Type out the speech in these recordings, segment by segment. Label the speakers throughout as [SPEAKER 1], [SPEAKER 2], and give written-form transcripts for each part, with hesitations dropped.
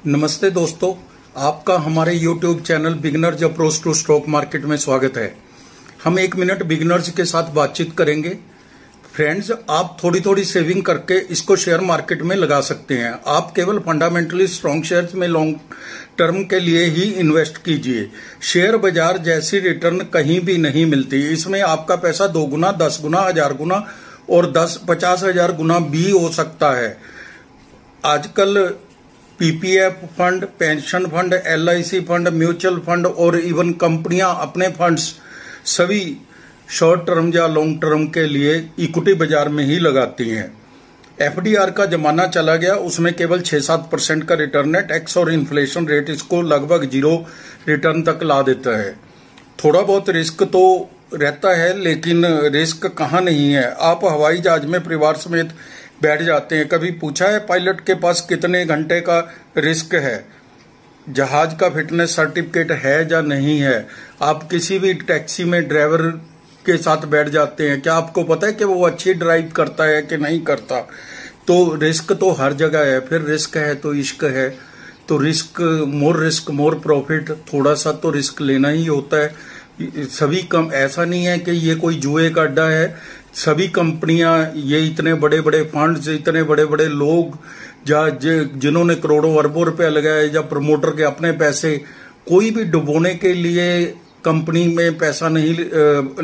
[SPEAKER 1] नमस्ते दोस्तों, आपका हमारे YouTube channel beginners approach to stock market में स्वागत है। हम 1 मिनट बिगिनर्स के साथ बातचीत करेंगे। फ्रेंड्स, आप थोड़ी थोड़ी सेविंग करके इसको शेयर मार्केट में लगा सकते हैं। आप केवल फंडामेंटली स्ट्रॉन्ग शेयर्स में लॉन्ग टर्म के लिए ही इन्वेस्ट कीजिए। शेयर बाजार जैसी रिटर्न कहीं भी नहीं मिलती। इसमें आपका पैसा 2 गुना, 10 गुना, 1000 गुना और 50,000 गुना भी हो सकता है। आजकल PPF fund, pension fund, LIC fund, mutual fund और इवन कंपनियां अपने फंड्स सभी शॉर्ट टर्म या लॉन्ग टर्म के लिए इक्विटी बाजार में ही लगाती हैं। एफडीआर का जमाना चला गया, उसमें केवल 6-7% का रिटर्न है। टैक्स और इन्फ्लेशन रेट इसको लगभग 0 रिटर्न तक ला देता है। थोड़ा बहुत रिस्क तो रहता है, लेकिन रिस्क कहाँ नहीं है। आप हवाई जहाज में परिवार समेत बैठ जाते हैं। कभी पूछा है पायलट के पास कितने घंटे का रिस्क है, जहाज का फिटनेस सर्टिफिकेट है या नहीं है। आप किसी भी टैक्सी में ड्राइवर के साथ बैठ जाते हैं, क्या आपको पता है कि वो अच्छी ड्राइव करता है कि नहीं करता। तो रिस्क तो हर जगह है। फिर रिस्क है तो इश्क है। तो रिस्क मोर प्रॉफिट, थोड़ा सा तो रिस्क लेना ही होता है। सभी कम ऐसा नहीं है कि ये कोई जुए का अड्डा है। सभी कंपनियां, ये इतने बड़े बड़े फंड्स, इतने बड़े बड़े लोग जिन्होंने करोड़ों अरबों रुपया लगाए, या प्रमोटर के अपने पैसे, कोई भी डुबोने के लिए कंपनी में पैसा नहीं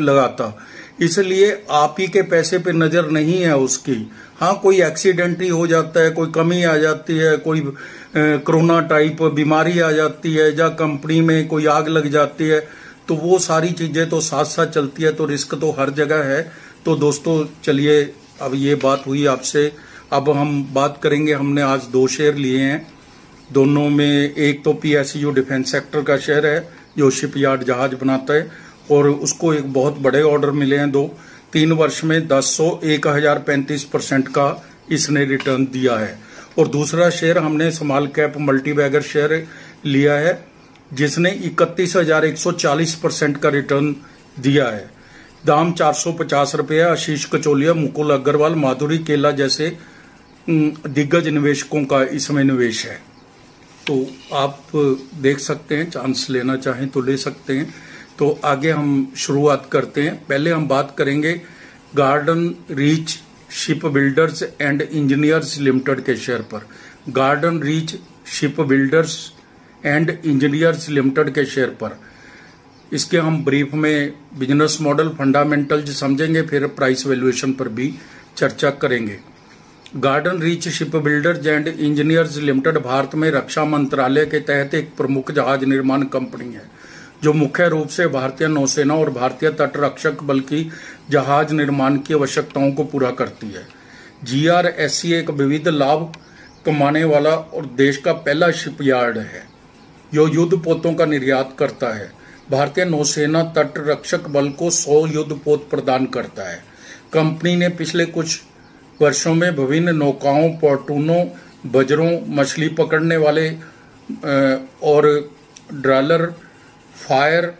[SPEAKER 1] लगाता। इसलिए आप ही के पैसे पे नजर नहीं है उसकी। हाँ, कोई एक्सीडेंट ही हो जाता है, कोई कमी आ जाती है, कोई कोरोना टाइप बीमारी आ जाती है, या कंपनी में कोई आग लग जाती है, तो वो सारी चीजें तो साथ साथ चलती है। तो रिस्क तो हर जगह है। तो दोस्तों चलिए, अब ये बात हुई आपसे, अब हम बात करेंगे। हमने आज 2 शेयर लिए हैं। दोनों में एक तो पीएसयू डिफेंस सेक्टर का शेयर है, जो शिपयार्ड जहाज बनाता है, और उसको एक बहुत बड़े ऑर्डर मिले हैं। 3 वर्ष में 1035% का इसने रिटर्न दिया है। और दूसरा शेयर हमने स्मॉल कैप मल्टीबैगर शेयर लिया है, जिसने 31,140% का रिटर्न दिया है। दाम 450 रुपये। आशीष कचोलिया, मुकुल अग्रवाल, माधुरी केला जैसे दिग्गज निवेशकों का इसमें निवेश है। तो आप देख सकते हैं, चांस लेना चाहें तो ले सकते हैं। तो आगे हम शुरुआत करते हैं। पहले हम बात करेंगे garden reach ship builders and engineers limited के शेयर पर। Garden reach ship builders and engineers limited के शेयर पर इसके हम ब्रीफ में बिजनेस मॉडल, फंडामेंटल समझेंगे, फिर प्राइस वैल्यूएशन पर भी चर्चा करेंगे। Garden reach ship builders and engineers limited Bharat में रक्षा मंत्रालय के तहत एक प्रमुख जहाज निर्माण कंपनी है, जो मुख्य रूप से भारतीय नौसेना और भारतीय तटरक्षक बल की जहाज निर्माण की आवश्यकताओं को पूरा करती है। जीआरएससी एक विविध लाभ कमाने वाला और देश का पहला शिपयार्ड है, जो युद्धपोतों का निर्यात करता है। भारतीय नौसेना तटरक्षक बल को 100 युद्धपोत प्रदान करता है। कंपनी ने पिछले कुछ वर्षों में विभिन्न नौकाओं, पोर्टूनों, बजरों, मछली पकड़ने वाले और ड्रॉलर, फायर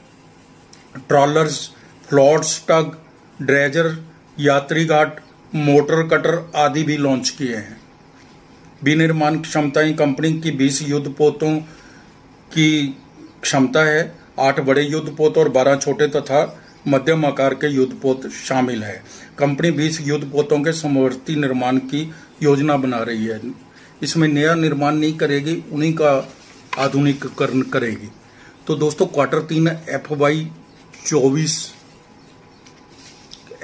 [SPEAKER 1] ट्रॉलर्स, फ्लोट्स, टग, ड्रेजर, यात्री घाट, मोटर कटर आदि भी लॉन्च किए हैं। विनिर्माण क्षमताएं कंपनी की 20 युद्धपोतों की क्षमता है। 8 बड़े युद्धपोत और 12 छोटे तथा मध्यम आकार के युद्धपोत शामिल है। कंपनी 20 युद्धपोतों के समवर्ती निर्माण की योजना बना रही है। इसमें नया निर्माण नहीं करेगी, उन्हीं का आधुनिकीकरण करेगी। तो दोस्तों, Q3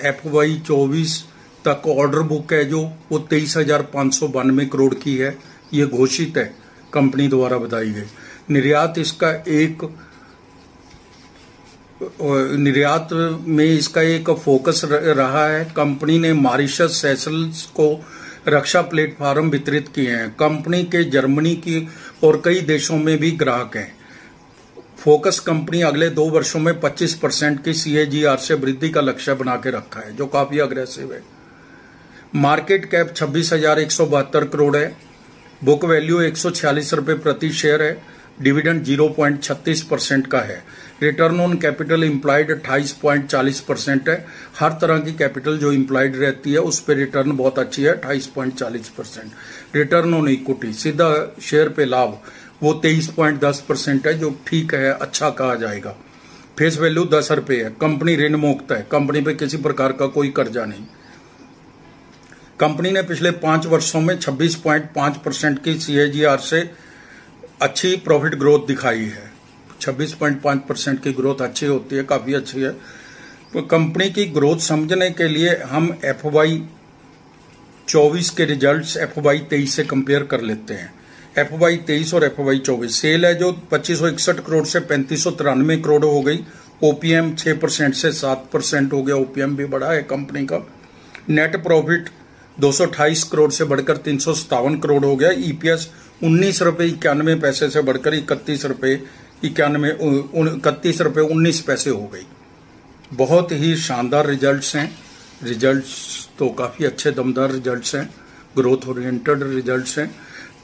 [SPEAKER 1] FY24 तक ऑर्डर बुक है जो वो 23,592 करोड़ की है। ये घोषित है, कंपनी द्वारा बताई गई। निर्यात में इसका एक फोकस रहा है। कंपनी ने मॉरिशस, सेशल्स को रक्षा प्लेटफॉर्म वितरित किए हैं। कंपनी के जर्मनी की और कई देशों में भी ग्राहक हैं। फोकस कंपनी अगले 2 वर्षों में 25% की CAGR से वृद्धि का लक्ष्य बना के रखा है, जो काफी अग्रेसिव है। मार्केट कैप 26,172 करोड़ है। बुक वैल्यू 146 रुपये प्रति शेयर है। डिविडेंड 0.36% का है। रिटर्न ऑन कैपिटल इम्प्लाइड 28.40% है। हर तरह की कैपिटल जो इम्प्लाइड रहती है उस पर रिटर्न बहुत अच्छी है, 28.40%। रिटर्न ऑन इक्विटी, सीधा शेयर पे लाभ वो 23.10% है, जो ठीक है, अच्छा कहा जाएगा। फेस वैल्यू 10 रुपये है। कंपनी ऋण मुक्त है, कंपनी पे किसी प्रकार का कोई कर्जा नहीं। कंपनी ने पिछले 5 वर्षों में 26.5% की CAGR से अच्छी प्रॉफिट ग्रोथ दिखाई है। 26.5% की ग्रोथ अच्छी होती है, काफी अच्छी है। तो कंपनी की ग्रोथ समझने के लिए हम FY 24 के रिजल्ट्स FY 23 से कंपेयर कर लेते हैं। FY 23 और FY 24 सेल है जो 2561 करोड़ से 3593 करोड़ हो गई। OPM 6% से 7% हो गया, OPM भी बढ़ा है कंपनी का। नेट प्रॉफिट 228 करोड़ से बढ़कर 357 करोड़ हो गया। EPS 19 रुपये 91 पैसे से बढ़कर 31 रुपये 19 पैसे हो गई। बहुत ही शानदार रिजल्ट्स हैं। रिजल्ट्स तो काफी अच्छे दमदार रिजल्ट्स हैं, ग्रोथ ओरिएंटेड रिजल्ट्स हैं।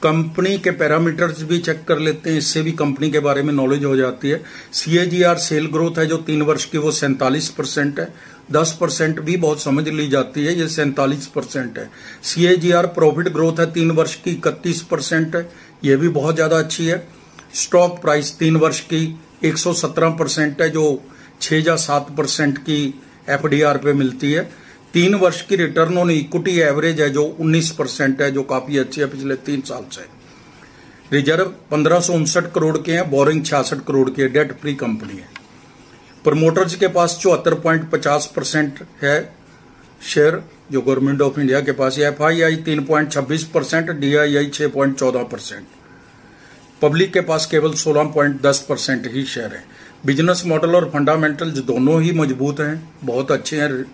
[SPEAKER 1] कंपनी के पैरामीटर्स भी चेक कर लेते हैं, इससे भी कंपनी के बारे में नॉलेज हो जाती है। CAGR सेल ग्रोथ है जो 3 वर्ष की, वो 47% है। 10% भी बहुत समझ ली जाती है, ये 47% है। CAGR प्रॉफिट ग्रोथ है 3 वर्ष की, 31% है, ये भी बहुत ज्यादा अच्छी है। स्टॉक प्राइस 3 वर्ष की 117% है, जो 6 या 7% की FDR पे मिलती है। 3 वर्ष की रिटर्न ऑन इक्विटी एवरेज है जो 19% है, जो काफी अच्छी है पिछले 3 साल से। रिजर्व 1559 करोड़ के हैं, बोरिंग 66 करोड़ के, डेट फ्री कंपनी है। प्रमोटर्स के पास 74.50% है शेयर, जो गवर्नमेंट ऑफ इंडिया के पास है। FII 3.26%, DII 6.14%। पब्लिक के पास केवल 16.10% ही शेयर है। बिजनेस मॉडल और फंडामेंटल्स दोनों ही मजबूत हैं, बहुत अच्छे हैं।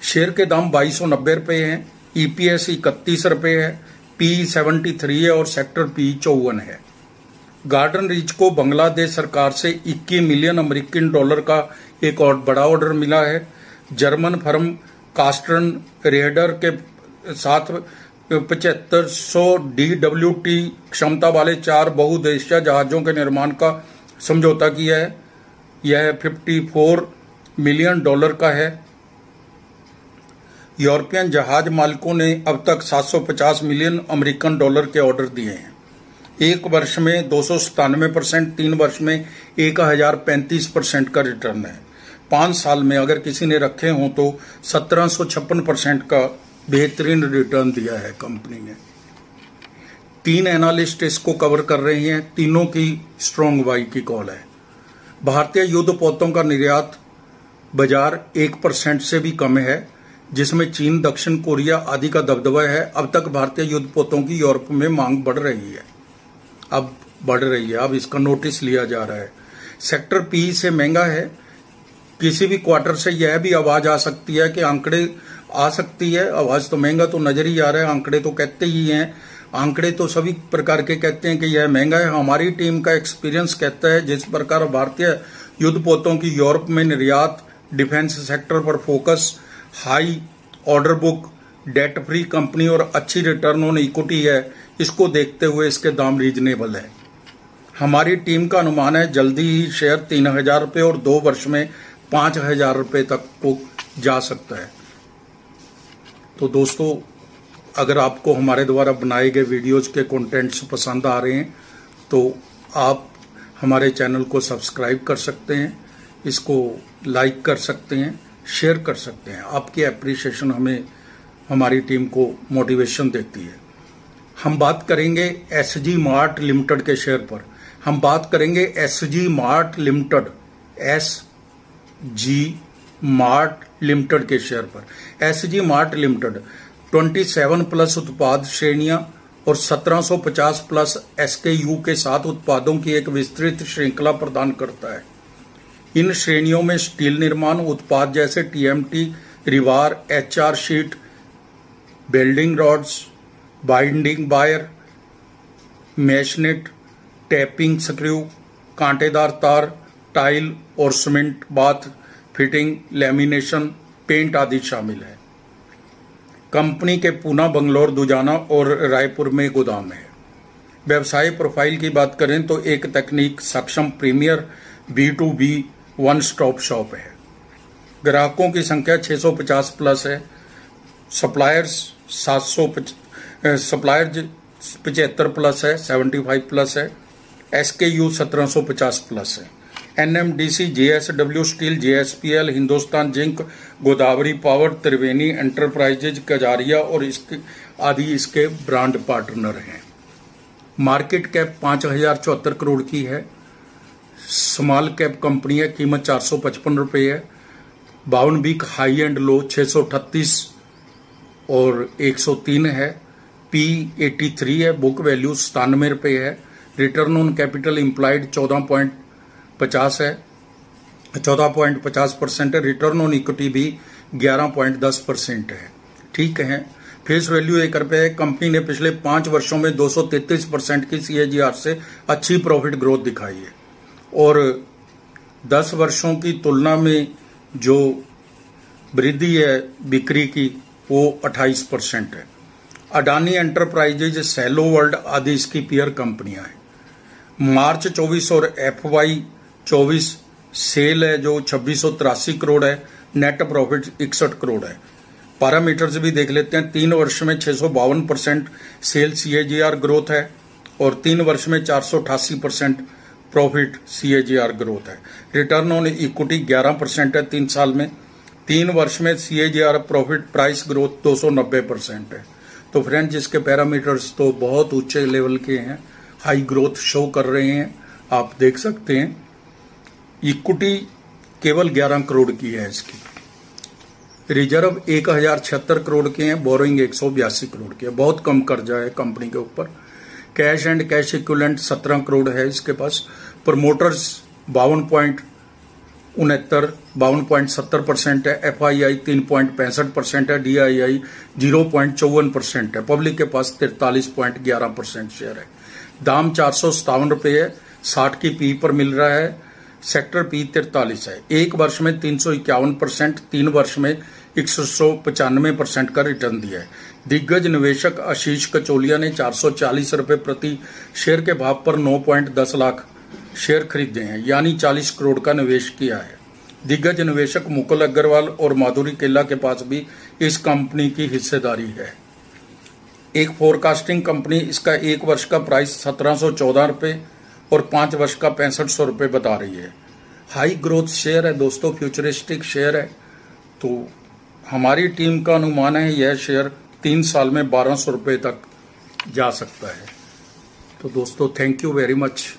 [SPEAKER 1] शेयर के दाम 2290 रुपये हैं। EPS 31 रुपये है। PE 73 है और सेक्टर PE 54 है। गार्डन रीच को बांग्लादेश सरकार से 21 मिलियन अमेरिकन डॉलर का एक और बड़ा ऑर्डर मिला है। जर्मन फर्म कास्टर्न रेडर के साथ 7500 DWT क्षमता वाले 4 बहुउद्देशीय जहाजों के निर्माण का समझौता किया है। यह 54 मिलियन डॉलर का है। यूरोपियन जहाज मालिकों ने अब तक 750 मिलियन अमेरिकन डॉलर के ऑर्डर दिए हैं। 1 वर्ष में 297%, 3 वर्ष में 1035% का रिटर्न है। 5 साल में अगर किसी ने रखे हों तो 1756% का बेहतरीन रिटर्न दिया है कंपनी ने। 3 एनालिस्ट इसको कवर कर रहे हैं, तीनों की स्ट्रॉन्ग बाई की कॉल है। भारतीय युद्ध पोतों का निर्यात बाजार 1% से भी कम है, जिसमें चीन, दक्षिण कोरिया आदि का दबदबा है। अब तक भारतीय युद्ध पोतों की यूरोप में मांग बढ़ रही है, अब बढ़ रही है, अब इसका नोटिस लिया जा रहा है। सेक्टर PE से महंगा है। किसी भी क्वार्टर से यह भी आवाज आ सकती है कि आंकड़े आ सकती है, आवाज तो महंगा तो नजर ही आ रहा है, आंकड़े तो कहते ही हैं, आंकड़े तो सभी प्रकार के कहते हैं कि यह महंगा है। हमारी टीम का एक्सपीरियंस कहता है जिस प्रकार भारतीय युद्ध पोतों की यूरोप में निर्यात, डिफेंस सेक्टर पर focus, high order book, debt free company और अच्छी रिटर्न ऑन इक्विटी है, इसको देखते हुए इसके दाम रीजनेबल है। हमारी टीम का अनुमान है जल्दी ही शेयर 3000 रुपये और 2 वर्ष में 5000 रुपये तक को जा सकता है। तो दोस्तों, अगर आपको हमारे द्वारा बनाए गए वीडियोज के कंटेंट्स पसंद आ रहे हैं तो आप हमारे चैनल को सब्सक्राइब कर सकते हैं, इसको लाइक कर सकते हैं, शेयर कर सकते हैं। आपकी एप्रिसिएशन हमें, हमारी टीम को मोटिवेशन देती है। हम बात करेंगे SG मार्ट लिमिटेड के शेयर पर। हम बात करेंगे SG mart limited, SG mart limited के शेयर पर। SG मार्ट लिमिटेड 27+ उत्पाद श्रेणियां और 1750+ SKU के साथ उत्पादों की एक विस्तृत श्रृंखला प्रदान करता है। इन श्रेणियों में स्टील निर्माण उत्पाद जैसे TMT, रिवार, HR sheet, welding rods, binding wire, mesh net, tapping screw, कांटेदार तार, टाइल और cement bath fitting, lamination, paint आदि शामिल है। कंपनी के पूना, बंगलौर, दुजाना और रायपुर में गोदाम है। व्यवसाय प्रोफाइल की बात करें तो एक तकनीक सक्षम premiere B2B one stop shop है। ग्राहकों की संख्या 650+ है। सप्लायर्स 75+ है, 75+ है। SKU 1750 प्लस है। NMDC, JSW steel, JSPL, Hindustan zinc, Godavari power, Triveni enterprises, Kajaria और इसके आदि इसके ब्रांड पार्टनर हैं। मार्केट कैप 5074 करोड़ की है। स्मॉल कैप कंपनी है, कीमत 455 रुपये है। 52 वीक हाई एंड लो 638 और 103 है। P83 है। बुक वैल्यू 97 रुपये है। रिटर्न ऑन कैपिटल इम्प्लाइड 14.50 है, 14.50% है। रिटर्न ऑन इक्विटी भी 11.10% है। ठीक है। फेस वैल्यू 1 रुपये है। कंपनी ने पिछले 5 वर्षों में 233% की CAGR से अच्छी प्रॉफिट ग्रोथ दिखाई है और 10 वर्षों की तुलना में जो वृद्धि है बिक्री की वो 28% है। अडानी एंटरप्राइजेज, सेलो वर्ल्ड आदि इसकी पीयर कंपनियां हैं। मार्च 24 और FY 24 सेल है जो 2683 करोड़ है। नेट प्रॉफिट 61 करोड़ है। पैरामीटर्स भी देख लेते हैं। 3 वर्ष में 652% सेल CAGR ग्रोथ है और 3 वर्ष में 488% प्रॉफिट CAGR ग्रोथ है। रिटर्न ऑन इक्विटी 11% है 3 साल में। 3 वर्ष में CAGR प्रॉफिट प्राइस ग्रोथ 290% है। तो फ्रेंड्स, इसके पैरामीटर्स तो बहुत ऊंचे लेवल के हैं, हाई ग्रोथ शो कर रहे हैं, आप देख सकते हैं। इक्विटी केवल 11 करोड़ की है इसकी। रिजर्व 1076 करोड़ के हैं। बोरोइंग 182 करोड़ की है। बहुत कम कर्जा है कंपनी के ऊपर। Cash and cash equivalent 17 crore है इसके पास। प्रमोटर्स 52.70% है। FII 3.65% है। DII 0.54% है। पब्लिक के पास 43.11% शेयर है। दाम 457 रुपये है। 60 की पी पर मिल रहा है। सेक्टर P 43 है। 1 वर्ष में 351%, 3 वर्ष में 195% का रिटर्न दिया है। दिग्गज निवेशक आशीष कचोलिया ने 440 रुपये प्रति शेयर के भाव पर 9.10 लाख शेयर खरीदे हैं, यानी 40 करोड़ का निवेश किया है। दिग्गज निवेशक मुकुल अग्रवाल और माधुरी केला के पास भी इस कंपनी की हिस्सेदारी है। एक फोरकास्टिंग कंपनी, इसका 1 वर्ष का प्राइस 1714 रुपये और 5 वर्ष का 6500 रुपये बता रही है। हाई ग्रोथ शेयर है दोस्तों, फ्यूचरिस्टिक शेयर है। तो हमारी टीम का अनुमान है यह शेयर 3 साल में 1200 रुपये तक जा सकता है। तो दोस्तों, थैंक यू वेरी मच।